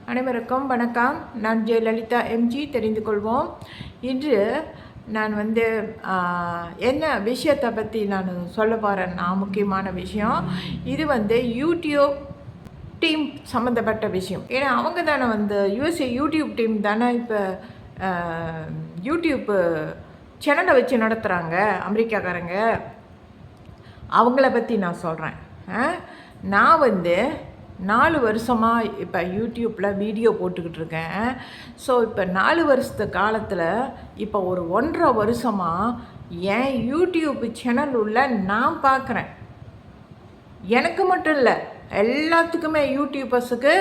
அனைவருக்கும் வணக்கம். நான் ஜெயலலிதா எம்ஜி. தெரிந்து கொள்வோம். இன்று நான் என்ன விஷயத்தை பற்றி நான் சொல்ல போகிறேன்னா, முக்கியமான விஷயம் இது யூடியூப் டீம் சம்மந்தப்பட்ட விஷயம். ஏன்னா அவங்க தானே யூஎஸ்ஏ யூடியூப் டீம் தானே இப்போ யூடியூப்பு சேனலை வச்சு நடத்துகிறாங்க அமெரிக்காக்காரங்க. அவங்கள பற்றி நான் சொல்கிறேன். நான் 4 வருஷமாக இப்போ யூடியூப்பில் வீடியோ போட்டுக்கிட்டு இருக்கேன். ஸோ இப்போ 4 வருஷத்து காலத்தில் இப்போ ஒரு 1.5 வருஷமாக என் யூடியூப் சேனல் உள்ள நான் பார்க்குறேன். எனக்கு மட்டும் இல்லை, எல்லாத்துக்குமே யூடியூபர்ஸுக்கு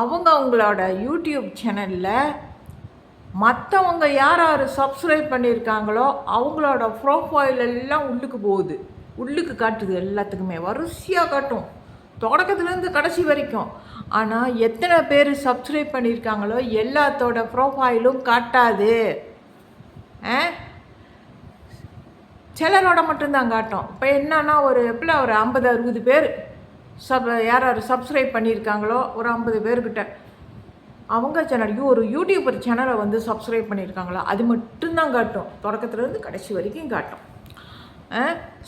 அவங்களோட யூடியூப் சேனலில் மற்றவங்க யார் சப்ஸ்கிரைப் பண்ணியிருக்காங்களோ அவங்களோட ப்ரோஃபைல் எல்லாம் உள்ளுக்கு காட்டுது. எல்லாத்துக்குமே வரிசையாக காட்டும், தொடக்கத்துலேருந்து கடைசி வரைக்கும். ஆனால் எத்தனை பேர் சப்ஸ்கிரைப் பண்ணியிருக்காங்களோ எல்லாத்தோட ப்ரோஃபைலும் காட்டாது. சிலரோட மட்டும்தான் காட்டும். இப்போ என்னன்னா ஒரு 50-60 பேர் யார் சப்ஸ்கிரைப் பண்ணியிருக்காங்களோ ஒரு 50 பேர்கிட்ட அவங்க சேனல் ஒரு யூடியூபர் சேனலை சப்ஸ்கிரைப் பண்ணியிருக்காங்களோ அது மட்டும்தான் காட்டும், தொடக்கத்துலேருந்து கடைசி வரைக்கும் காட்டும்.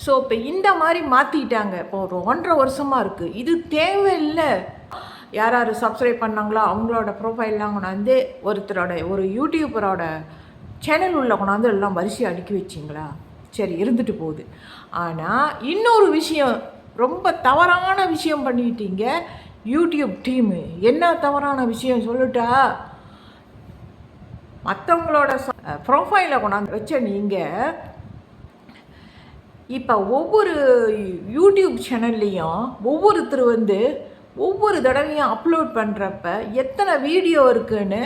ஸோ இப்போ இந்த மாதிரி மாற்றிக்கிட்டாங்க. இப்போ ஒரு 1.5 வருஷமாக இருக்குது. இது தேவையில்லை. யார் சப்ஸ்கிரைப் பண்ணாங்களோ அவங்களோட ப்ரொஃபைல்லாம் கொண்டாந்து ஒரு யூடியூபரோட சேனல் உள்ள கொண்டாந்து எல்லாம் வரிசையை அடுக்கி வச்சிங்களா, சரி இருந்துட்டு போகுது. ஆனால் இன்னொரு விஷயம், ரொம்ப தவறான விஷயம் பண்ணிக்கிட்டீங்க யூடியூப் டீமு. என்ன தவறான விஷயம் சொல்லிட்டா, மற்றவங்களோட ப்ரொஃபைலை கொண்டாந்து வச்ச நீங்கள் இப்போ ஒவ்வொரு யூடியூப் சேனல்லையும் ஒவ்வொருத்தர் ஒவ்வொரு தடவையும் அப்லோட் பண்ணுறப்ப எத்தனை வீடியோ இருக்குன்னு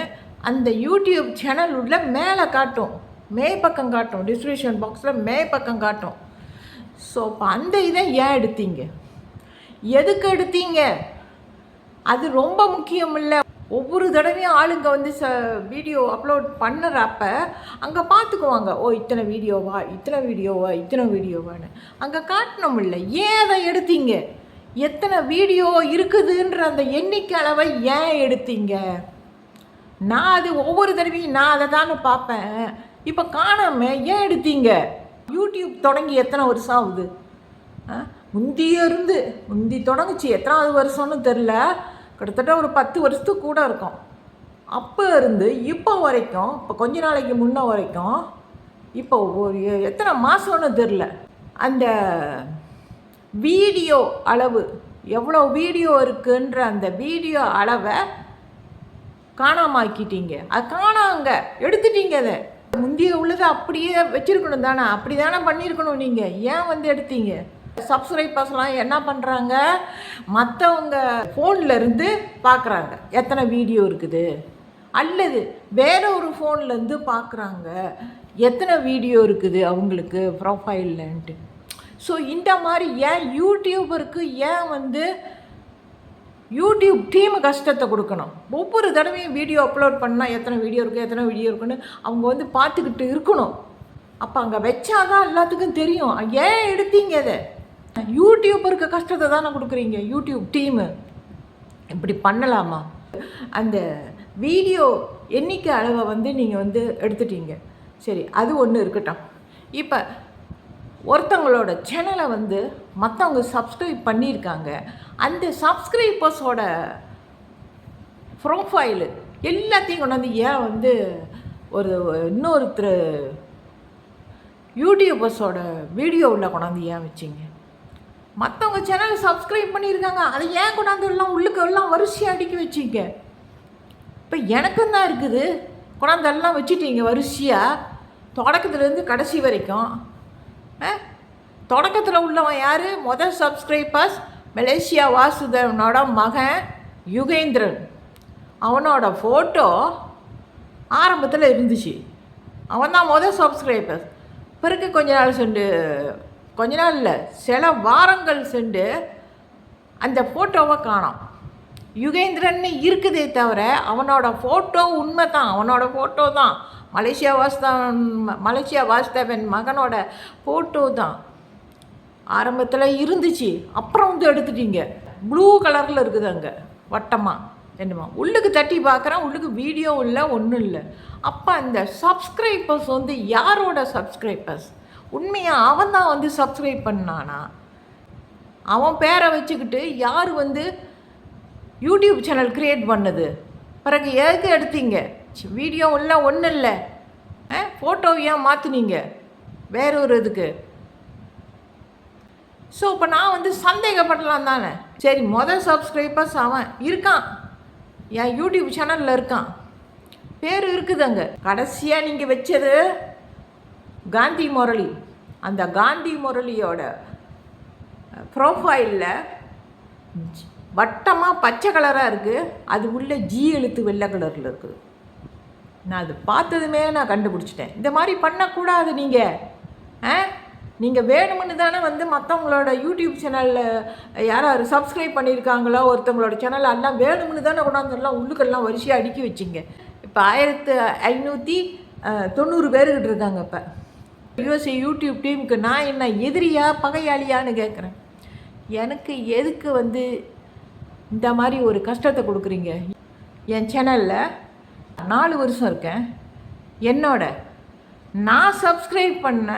அந்த யூடியூப் சேனல் உள்ள மேலே காட்டும், மேற்பக்கம் காட்டும், டிஸ்கிரிப்ஷன் பாக்ஸில் மேற்பக்கம் காட்டும். ஸோ இப்போ அந்த இதை ஏன் எடுத்தீங்க, எதுக்கு எடுத்தீங்க? அது ரொம்ப முக்கியம் இல்லை. ஒவ்வொரு தடவையும் ஆளுங்க வீடியோ அப்லோட் பண்ணுறப்ப அங்கே பார்த்துக்குவாங்க, ஓ இத்தனை வீடியோவான்னு அங்கே காட்டணும். இல்லை, ஏன் அதை எடுத்தீங்க? எத்தனை வீடியோ இருக்குதுன்ற அந்த எண்ணிக்கை அளவை ஏன் எடுத்தீங்க? நான் அது ஒவ்வொரு தடவையும் நான் அதை தானே பார்ப்பேன். இப்போ காணாமல் ஏன் எடுத்தீங்க? யூடியூப் தொடங்கி எத்தனை வருஷம் ஆகுது? முந்தி தொடங்குச்சு, எத்தனாவது வருஷம்னு தெரில, கிட்டத்தட்ட ஒரு 10 வருஷத்துக்கு கூட இருக்கும். அப்போ இருந்து இப்போ வரைக்கும், இப்போ கொஞ்ச நாளைக்கு முன்ன வரைக்கும், இப்போ ஒரு எத்தனை மாதம்னு தெரில, அந்த வீடியோ அளவு எவ்வளோ வீடியோ இருக்குன்ற அந்த வீடியோ அளவை காணாமாக்கிட்டீங்க. அது காணாங்க எடுத்துட்டீங்க. அதை முந்தைய உள்ளதை அப்படியே வச்சுருக்கணும் தானே, அப்படி தானே பண்ணியிருக்கணும். நீங்கள் ஏன் எடுத்தீங்க? சப்ஸ்கிரைபர்ஸ்லாம் என்ன பண்ணுறாங்க, மற்றவங்க ஃபோன்லேருந்து பார்க்குறாங்க எத்தனை வீடியோ இருக்குது, அல்லது வேற ஒரு ஃபோன்லேருந்து பார்க்குறாங்க எத்தனை வீடியோ இருக்குது அவங்களுக்கு ப்ரொஃபைல்லன்ட்டு. ஸோ இந்த மாதிரி ஏன் யூடியூபருக்கு யூடியூப் டீமு கஷ்டத்தை கொடுக்கணும்? ஒவ்வொரு தடவையும் வீடியோ அப்லோட் பண்ணால் எத்தனை வீடியோ இருக்குன்னு அவங்க பார்த்துக்கிட்டு இருக்கணும். அப்போ அங்கே வச்சாதான் எல்லாத்துக்கும் தெரியும். ஏன் எடுத்தீங்க அதை? யூடியூபருக்கு கஷ்டத்தை தானே கொடுக்குறீங்க. யூடியூப் டீமு இப்படி பண்ணலாமா? அந்த வீடியோ எண்ணிக்கை அளவை நீங்கள் எடுத்துட்டீங்க, சரி அது ஒன்று இருக்கட்டும். இப்போ ஒருத்தவங்களோட சேனலை மற்றவங்க சப்ஸ்கிரைப் பண்ணியிருக்காங்க, அந்த சப்ஸ்கிரைபர்ஸோட ப்ரொஃபைலு எல்லாத்தையும் கொண்டாந்து ஏன் ஒரு இன்னொருத்தர் யூடியூபர்ஸோட வீடியோவில் கொண்டாந்து ஏன் வச்சிங்க? மற்றவங்க சேனலை சப்ஸ்கிரைப் பண்ணியிருக்காங்க, அதை ஏன் கொண்டாந்து எல்லாம் வரிசையாக அடுக்கி வச்சிங்க? இப்போ எனக்கும் தான் இருக்குது, கொண்டாந்து எல்லாம் வச்சுட்டீங்க வரிசையாக, தொடக்கத்துலேருந்து கடைசி வரைக்கும். தொடக்கத்தில் உள்ளவன் யார்? முதல் சப்ஸ்கிரைபர்ஸ் மலேசியா வாசுதேவனோட மகன் யுகேந்திரன். அவனோட ஃபோட்டோ ஆரம்பத்தில் இருந்துச்சு, அவன் தான் முதல் சப்ஸ்கிரைபர்ஸ். பிறகு கொஞ்ச நாள் இல்லை, சில வாரங்கள் சென்று அந்த ஃபோட்டோவை காணோம். யுகேந்திரன் இருக்குதே தவிர அவனோட ஃபோட்டோ உண்மை தான், அவனோட ஃபோட்டோ தான், மலேசியா வாசுதேவன் மகனோட ஃபோட்டோ தான் ஆரம்பத்தில் இருந்துச்சு. அப்புறம் எடுத்துட்டீங்க. ப்ளூ கலரில் இருக்குது, அங்கே வட்டமாக என்னம்மா உள்ளுக்கு தட்டி பார்க்குறான், உள்ளுக்கு வீடியோ இல்லை, ஒன்றும் இல்லை. அப்போ அந்த சப்ஸ்கிரைபர்ஸ் வந்து யாரோட சப்ஸ்கிரைபர்ஸ்? உண்மையாக அவன் தான் வந்து சப்ஸ்கிரைப் பண்ணானா? அவன் பேரை வச்சுக்கிட்டு யார் வந்து யூடியூப் சேனல் க்ரியேட் பண்ணது? பிறகு எதுக்கு எடுத்தீங்க? வீடியோ இல்லை, ஒன்றும் இல்லை, ஃபோட்டோ ஏன் மாற்றுனீங்க வேற ஒரு இதுக்கு? ஸோ இப்போ நான் வந்து சந்தேகப்படலாம் தானே. சரி, மொதல் சப்ஸ்கிரைபர்ஸ் அவன் இருக்கான், என் யூடியூப் சேனலில் இருக்கான், பேர் இருக்குது அங்கே. கடைசியாக நீங்கள் வச்சது காந்தி முரளி. அந்த காந்தி முரளியோட ப்ரோஃபைலில் வட்டமாக பச்சை கலராக இருக்குது, அது உள்ள ஜி எழுத்து வெள்ளை கலரில் இருக்குது. நான் அது பார்த்ததுமே நான் கண்டுபிடிச்சிட்டேன். இந்த மாதிரி பண்ணக்கூடாது. நீங்கள் வேணும்னு தானே வந்து மற்றவங்களோட யூடியூப் சேனலில் யாராவது சப்ஸ்கிரைப் பண்ணியிருக்காங்களோ ஒருத்தவங்களோட சேனல் எல்லாம் வேணும்னு தானே கொண்டாந்துலாம் உள்ளுக்கெல்லாம் வரிசையாக அடுக்கி வச்சிங்க. இப்போ 1590 பேருக்கிட்ட இருக்காங்க. இப்போ யூஎஸ்ஏ யூடியூப் டீமுக்கு நான் என்ன எதிரியா பகையாளியான்னு கேட்குறேன். எனக்கு எதுக்கு வந்து இந்த மாதிரி ஒரு கஷ்டத்தை கொடுக்குறீங்க? என் சேனலில் 4 வருஷம் இருக்கேன். நான் சப்ஸ்கிரைப் பண்ண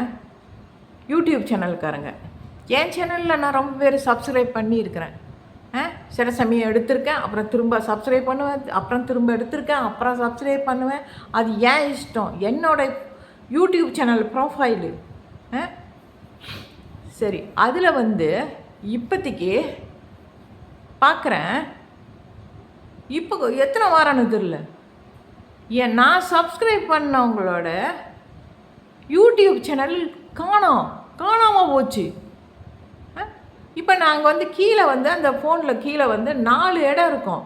யூடியூப் சேனலுக்காரங்க என் சேனலில் நான் ரொம்ப பேர் சப்ஸ்கிரைப் பண்ணியிருக்கிறேன். சில சமயம் எடுத்திருக்கேன், அப்புறம் திரும்ப சப்ஸ்கிரைப் பண்ணுவேன், அப்புறம் திரும்ப எடுத்திருக்கேன், அப்புறம் சப்ஸ்கிரைப் பண்ணுவேன். அது ஏன் இஷ்டம், என்னோடய யூடியூப் சேனல் ப்ரொஃபைலு. சரி, அதில் வந்து இப்போதைக்கு பார்க்குறேன். இப்போ எத்தனை வாரம்னு தெரியல, நான் சப்ஸ்கிரைப் பண்ணவங்களோட யூடியூப் சேனல் காணாமல் போச்சு. இப்போ நாங்கள் வந்து கீழே வந்து அந்த ஃபோனில் கீழே வந்து 4 இடம் இருக்கும்.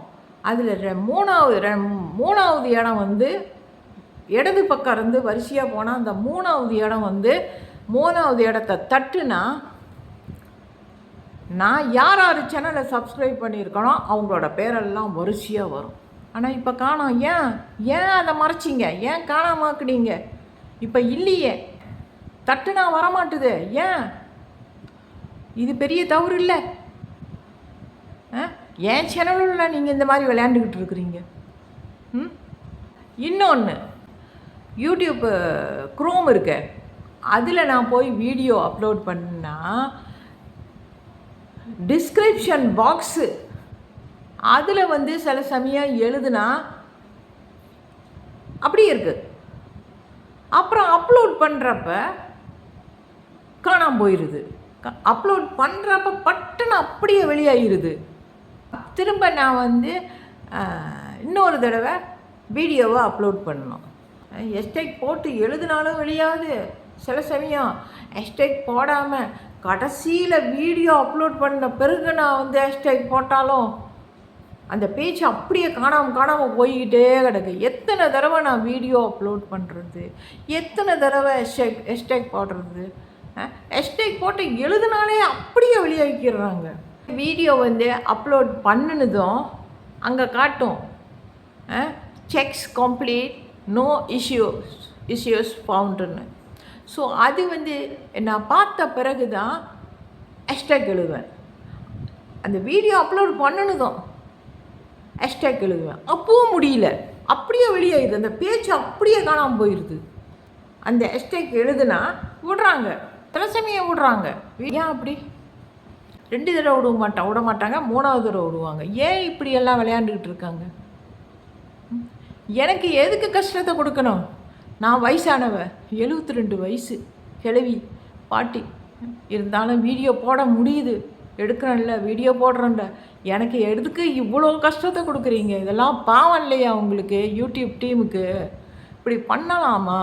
அதில் மூணாவது இடம் வந்து இடது பக்கம் இருந்து வரிசையாக போனால் அந்த 3வது இடம் வந்து 3வது இடத்த தட்டுனா நான் யார் சேனலை சப்ஸ்கிரைப் பண்ணியிருக்கனோ அவங்களோட பேரெல்லாம் வரிசையாக வரும். ஆனால் இப்போ காணோம். ஏன் அதை மறைச்சிங்க? ஏன் காணாமாக்குனீங்க? இப்போ இல்லையே, தட்டுனா வரமாட்டுது. ஏன்? இது பெரிய தவறு இல்லை? என் சேனலில் நீங்கள் இந்த மாதிரி விளையாண்டுக்கிட்டு இருக்கிறீங்க. இன்னொன்று, யூடியூப் குரோம் இருக்கு, அதில் நான் போய் வீடியோ அப்லோட் பண்ணால் டிஸ்கிரிப்ஷன் பாக்ஸு அதில் வந்து சில சமயம் எழுதுனா அப்படியே இருக்குது. அப்புறம் அப்லோட் பண்ணுறப்ப காணாமல் போயிடுது. அப்லோட் பண்ணுறப்ப பட்டுன்னு அப்படியே வெளியாகிடுது. திரும்ப நான் வந்து இன்னொரு தடவை வீடியோவை அப்லோட் பண்ணணும். ஹேஷ்டேக் போட்டு எழுதினாலும் வெளியாகுது. சில சமயம் ஹேஷ்டேக் போடாமல் கடைசியில் வீடியோ அப்லோட் பண்ண பிறகு நான் வந்து ஹேஷ்டேக் போட்டாலும் அந்த பேஜ் அப்படியே காணாமல் போய்கிட்டே கிடக்கு. எத்தனை தடவை நான் வீடியோ அப்லோட் பண்ணுறது, எத்தனை தடவை ஹேஷ்டேக் போடுறது. ஹேஷ்டேக் போட்டு எழுதுனாலே அப்படியே வெளியாகிக்கிறாங்க. வீடியோ வந்து அப்லோட் பண்ணினதும் அங்கே காட்டும் செக்ஸ் கம்ப்ளீட், நோ இஷ்யூஸ் ஃபவுண்டுன்னு. ஸோ அது வந்து நான் பார்த்த பிறகு தான் ஹேஷ்டேக் எழுதுவேன். அந்த வீடியோ அப்லோட் பண்ணினதும் ஹேஷ்டேக் எழுதுவேன். அப்பவும் முடியல, அப்படியே வெளியாகிடுது. அந்த பேச்சு அப்படியே காணாமல் போயிடுது. அந்த ஹேஷ்டேக் எழுதுனா விடுறாங்க, சில சமயம் விடுறாங்க. ஏன் அப்படி 2 தடவை விட மாட்டாங்க, 3வது தடவை விடுவாங்க. ஏன் இப்படியெல்லாம் விளையாண்டுக்கிட்டு இருக்காங்க? எனக்கு எதுக்கு கஷ்டத்தை கொடுக்கணும்? நான் வயசானவ, 72 வயசு, கிழவி பாட்டி. இருந்தாலும் வீடியோ போட முடியுது, எடுக்கிறேன்ல, வீடியோ போடுறேன்ல. எனக்கு எதுக்கு இவ்வளோ கஷ்டத்தை கொடுக்குறீங்க? இதெல்லாம் பாவம் இல்லையா உங்களுக்கு? யூடியூப் டீமுக்கு இப்படி பண்ணலாமா?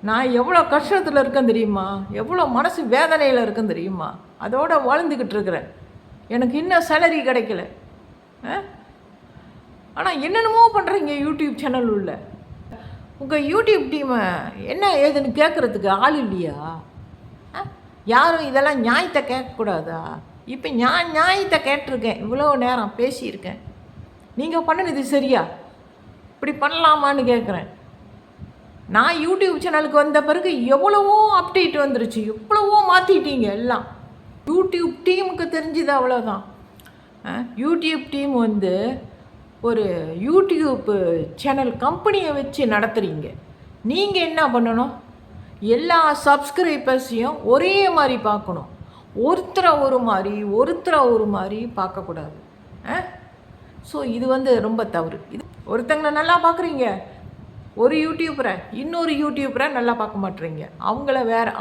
நான் எவ்வளோ கஷ்டத்தில் இருக்கேன் தெரியுமா? எவ்வளோ மனசு வேதனையில் இருக்கேன் தெரியுமா? அதோடு வாழ்ந்துக்கிட்டு இருக்கிறேன். எனக்கு இன்னும் சேலரி கிடைக்கல. ஆனால் என்னென்னமோ பண்ணுறீங்க யூடியூப் சேனல் உள்ள. உங்கள் யூடியூப் டீமை என்ன ஏதுன்னு கேட்குறதுக்கு ஆள் இல்லையா? யாரும் இதெல்லாம் நியாயத்தை கேட்கக்கூடாதா? இப்போ நியாயத்தை கேட்டிருக்கேன், இவ்வளோ நேரம் பேசியிருக்கேன். நீங்கள் பண்ணினது சரியா? இப்படி பண்ணலாமான்னு கேட்குறேன். நான் யூடியூப் சேனலுக்கு வந்த பிறகு எவ்வளவோ அப்டேட் வந்துருச்சு, எவ்வளவோ மாற்றிட்டீங்க எல்லாம். யூடியூப் டீமுக்கு தெரிஞ்சுது, அவ்வளோதான். யூடியூப் டீம் வந்து ஒரு யூடியூப் சேனல் கம்பெனியை வச்சு நடத்துகிறீங்க. நீங்கள் என்ன பண்ணணும்? எல்லா சப்ஸ்கிரைபர்ஸையும் ஒரே மாதிரி பார்க்கணும். ஒருத்தரை ஒரு மாதிரி பார்க்கக்கூடாது. ஸோ இது வந்து ரொம்ப தவறு. இது ஒருத்தங்களை நல்லா பார்க்குறீங்க, ஒரு யூடியூப்பரை இன்னொரு யூடியூப்பரை நல்லா பார்க்க மாட்டுறீங்க.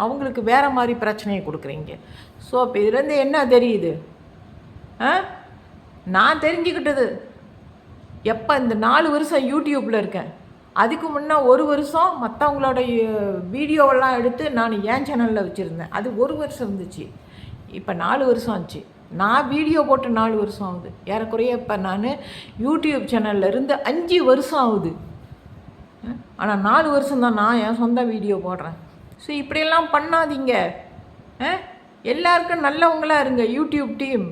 அவங்களுக்கு வேறு மாதிரி பிரச்சனையை கொடுக்குறீங்க. ஸோ அப்போ இதுலேருந்து என்ன தெரியுது? நான் தெரிஞ்சுக்கிட்டது எப்போ இந்த 4 வருஷம் யூடியூப்பில் இருக்கேன். அதுக்கு முன்னே 1 வருஷம் மற்றவங்களோட வீடியோவெல்லாம் எடுத்து நான் என் சேனலில் வச்சுருந்தேன். அது 1 வருஷம் இருந்துச்சு. இப்போ 4 வருஷம் ஆச்சு. நான் வீடியோ போட்டு 4 வருஷம் ஆகுது. ஏறக்குறைய இப்போ நான் யூடியூப் சேனலில் இருந்து 5 வருஷம் ஆகுது. ஆனால் 4 வருஷம் தான் நான் என் சொந்த வீடியோ போடுறேன். ஸோ இப்படியெல்லாம் பண்ணாதீங்க. எல்லாருக்கும் நல்லவங்களாக இருங்க யூடியூப் டீம்.